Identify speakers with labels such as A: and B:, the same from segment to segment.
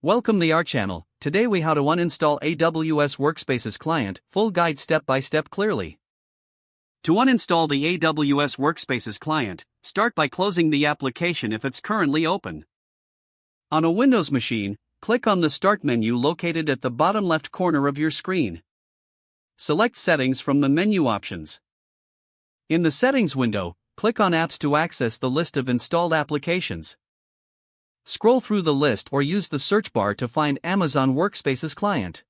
A: Welcome to our channel. Today we how to uninstall AWS WorkSpaces client, full guide step by step clearly. To uninstall the AWS WorkSpaces client, start by closing the application if it's currently open. On a Windows machine, click on the Start menu located at the bottom left corner of your screen. Select Settings from the menu options. In the Settings window, click on Apps to access the list of installed applications. Scroll through the list or use the search bar to find Amazon WorkSpaces client.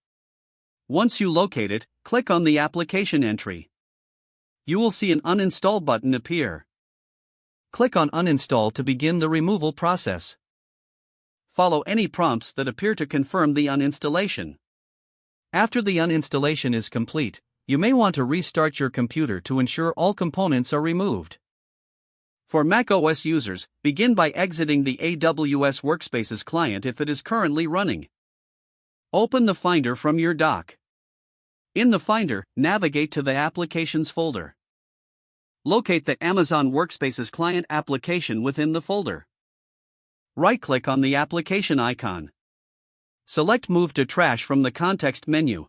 A: Once you locate it, click on the application entry. You will see an Uninstall button appear. Click on Uninstall to begin the removal process. Follow any prompts that appear to confirm the uninstallation. After the uninstallation is complete, you may want to restart your computer to ensure all components are removed. For macOS users, begin by exiting the AWS WorkSpaces client if it is currently running. Open the Finder from your dock. In the Finder, navigate to the Applications folder. Locate the Amazon WorkSpaces client application within the folder. Right-click on the application icon. Select Move to Trash from the context menu.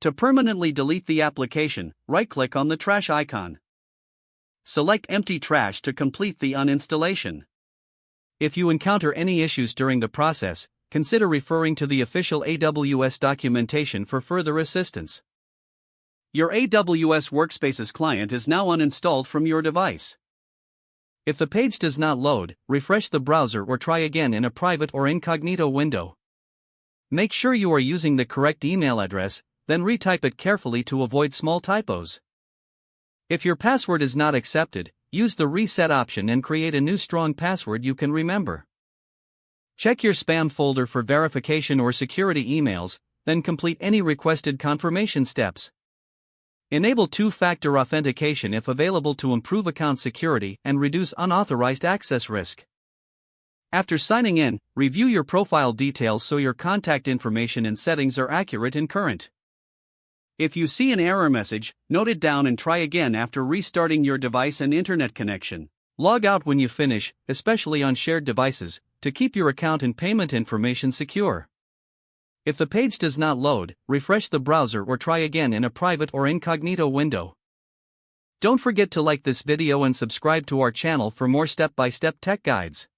A: To permanently delete the application, right-click on the trash icon. Select Empty Trash to complete the uninstallation. If you encounter any issues during the process, consider referring to the official AWS documentation for further assistance. Your AWS WorkSpaces client is now uninstalled from your device. If the page does not load, refresh the browser or try again in a private or incognito window. Make sure you are using the correct email address, then retype it carefully to avoid small typos. If your password is not accepted, use the reset option and create a new strong password you can remember. Check your spam folder for verification or security emails, then complete any requested confirmation steps. Enable two-factor authentication if available to improve account security and reduce unauthorized access risk. After signing in, review your profile details so your contact information and settings are accurate and current. If you see an error message, note it down and try again after restarting your device and internet connection. Log out when you finish, especially on shared devices, to keep your account and payment information secure. If the page does not load, refresh the browser or try again in a private or incognito window. Don't forget to like this video and subscribe to our channel for more step-by-step tech guides.